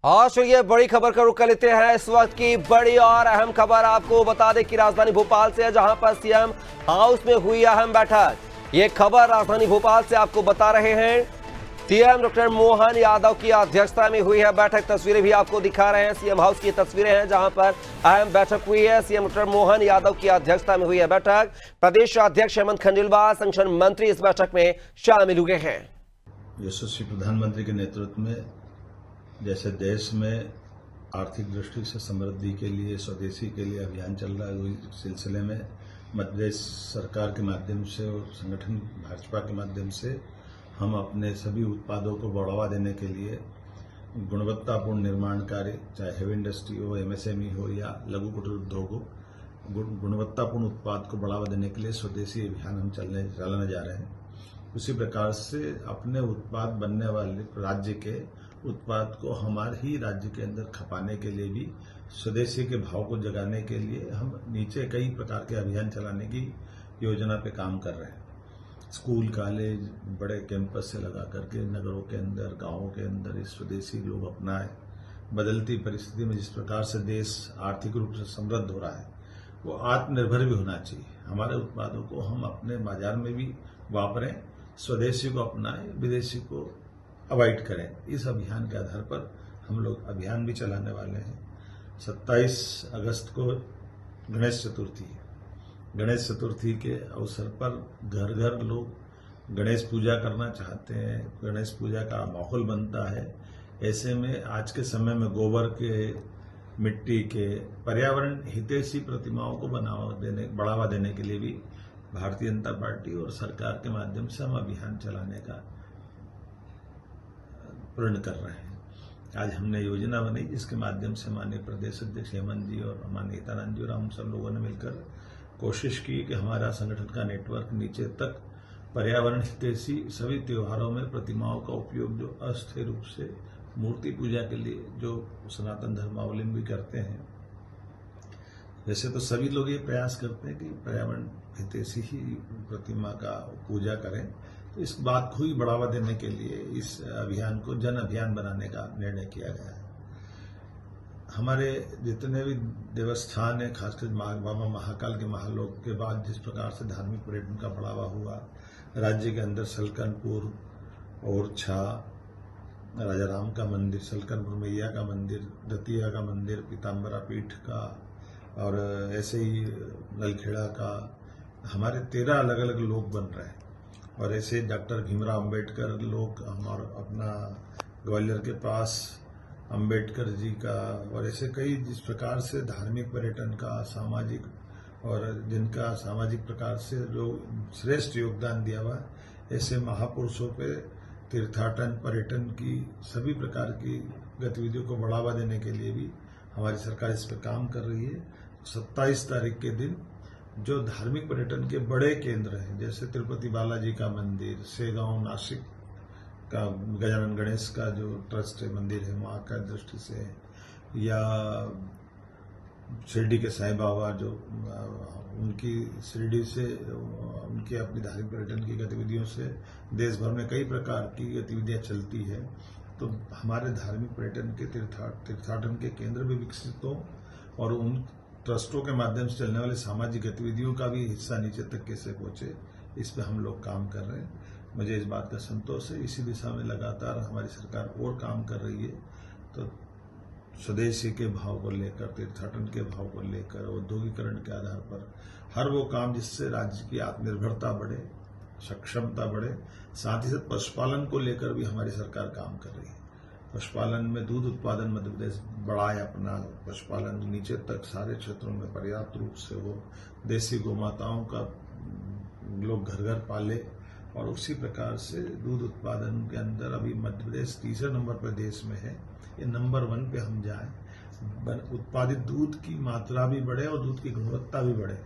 और चलिए बड़ी खबर का रुख कर लेते हैं। इस वक्त की बड़ी और अहम खबर आपको बता दें कि राजधानी भोपाल से है, जहां पर सीएम हाउस में हुई अहम बैठक। ये खबर राजधानी भोपाल से आपको बता रहे हैं। सीएम डॉक्टर मोहन यादव की अध्यक्षता में हुई है बैठक। तस्वीरें भी आपको दिखा रहे हैं, सीएम हाउस की तस्वीरें हैं जहां पर अहम बैठक हुई है। सीएम डॉक्टर मोहन यादव की अध्यक्षता में हुई है बैठक। प्रदेश अध्यक्ष हेमंत खंडेलवाल, संगठन मंत्री इस बैठक में शामिल हुए हैं। यशस्वी प्रधानमंत्री के नेतृत्व में जैसे देश में आर्थिक दृष्टि से समृद्धि के लिए, स्वदेशी के लिए अभियान चल रहा है, उस सिलसिले में मध्य प्रदेश सरकार के माध्यम से और संगठन भाजपा के माध्यम से हम अपने सभी उत्पादों को बढ़ावा देने के लिए गुणवत्तापूर्ण निर्माण कार्य, चाहे हेवी इंडस्ट्री हो, एमएसएमई हो या लघु कुटीर उद्योग हो, गुणवत्तापूर्ण उत्पाद को बढ़ावा देने के लिए स्वदेशी अभियान हम चलाने जा रहे हैं। उसी प्रकार से अपने उत्पाद बनने वाले राज्य के उत्पाद को हमारे ही राज्य के अंदर खपाने के लिए भी स्वदेशी के भाव को जगाने के लिए हम नीचे कई प्रकार के अभियान चलाने की योजना पे काम कर रहे हैं। स्कूल, कॉलेज, बड़े कैंपस से लगा करके नगरों के अंदर, गांवों के अंदर इस स्वदेशी लोग अपनाएं। बदलती परिस्थिति में जिस प्रकार से देश आर्थिक रूप से समृद्ध हो रहा है, वो आत्मनिर्भर भी होना चाहिए। हमारे उत्पादों को हम अपने बाजार में भी वापरें, स्वदेशी को अपनाएं, विदेशी को अवॉइड करें। इस अभियान के आधार पर हम लोग अभियान भी चलाने वाले हैं। 27 अगस्त को गणेश चतुर्थी है। गणेश चतुर्थी के अवसर पर घर घर लोग गणेश पूजा करना चाहते हैं, गणेश पूजा का माहौल बनता है। ऐसे में आज के समय में गोबर के, मिट्टी के, पर्यावरण हितैषी प्रतिमाओं को बढ़ावा देने के लिए भी भारतीय जनता पार्टी और सरकार के माध्यम से हम अभियान चलाने का प्रण कर रहे हैं। आज हमने योजना बनाई जिसके माध्यम से माननीय प्रदेश अध्यक्ष हेमंत जी और माननीय हितानंद जी और हम सब लोगों ने मिलकर कोशिश की कि हमारा संगठन का नेटवर्क नीचे तक पर्यावरण हितैषी सभी त्योहारों में प्रतिमाओं का उपयोग जो अस्थायी रूप से मूर्ति पूजा के लिए जो सनातन धर्मावलंबी करते हैं, वैसे तो सभी लोग ये प्रयास करते हैं कि पर्यावरण हितैषी ही प्रतिमा का पूजा करें। तो इस बात को ही बढ़ावा देने के लिए इस अभियान को जन अभियान बनाने का निर्णय किया गया है। हमारे जितने भी देवस्थान है, खासकर बाबा महाकाल के महालोक के बाद जिस प्रकार से धार्मिक पर्यटन का बढ़ावा हुआ, राज्य के अंदर सलकनपुर, ओरछा, राजा राम का मंदिर, सलकनपुर मैया का मंदिर, दतिया का मंदिर, पीताम्बरा पीठ का, और ऐसे ही नलखेड़ा का, हमारे 13 अलग अलग लोक बन रहे हैं। और ऐसे डॉक्टर भीमराव अंबेडकर लोक, हमारा अपना ग्वालियर के पास अंबेडकर जी का, और ऐसे कई जिस प्रकार से धार्मिक पर्यटन का, सामाजिक, और जिनका सामाजिक प्रकार से जो श्रेष्ठ योगदान दिया हुआ, ऐसे महापुरुषों पे तीर्थाटन, पर्यटन की सभी प्रकार की गतिविधियों को बढ़ावा देने के लिए भी हमारी सरकार इस पर काम कर रही है। 27 तारीख के दिन जो धार्मिक पर्यटन के बड़े केंद्र हैं, जैसे तिरुपति बालाजी का मंदिर, सेगांव नासिक का गजानन गणेश का जो ट्रस्ट है, मंदिर है, वहाँ का दृष्टि से, या शिरडी के साईं बाबा जो उनकी शिरडी से उनकी अपनी धार्मिक पर्यटन की गतिविधियों से देश भर में कई प्रकार की गतिविधियां चलती है। तो हमारे धार्मिक पर्यटन के तीर्थाटन के केंद्र भी विकसित हो और उन ट्रस्टों के माध्यम से चलने वाली सामाजिक गतिविधियों का भी हिस्सा नीचे तक कैसे पहुंचे, इस पे हम लोग काम कर रहे हैं। मुझे इस बात का संतोष है। इसी दिशा में लगातार हमारी सरकार और काम कर रही है। तो स्वदेशी के भाव को लेकर, तीर्थाटन के भाव को लेकर, औद्योगिकरण के आधार पर हर वो काम जिससे राज्य की आत्मनिर्भरता बढ़े, सक्षमता बढ़े, साथ ही साथ पशुपालन को लेकर भी हमारी सरकार काम कर रही है। पशुपालन में दूध उत्पादन मध्य प्रदेश बढ़ाए, अपना पशुपालन नीचे तक सारे क्षेत्रों में पर्याप्त रूप से हो, देसी गोमाताओं का लोग घर घर पाले, और उसी प्रकार से दूध उत्पादन के अंदर अभी मध्य प्रदेश तीसरे नंबर पर देश में है। ये नंबर 1 पे हम जाएं, उत्पादित दूध की मात्रा भी बढ़े और दूध की गुणवत्ता भी बढ़े,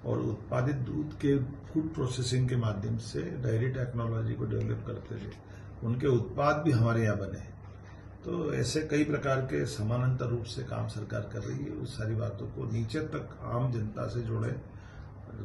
और उत्पादित दूध के फूड प्रोसेसिंग के माध्यम से डेयरी टेक्नोलॉजी को डेवलप करते हुए उनके उत्पाद भी हमारे यहाँ बने। तो ऐसे कई प्रकार के समानांतर रूप से काम सरकार कर रही है। उस सारी बातों को नीचे तक आम जनता से जोड़े,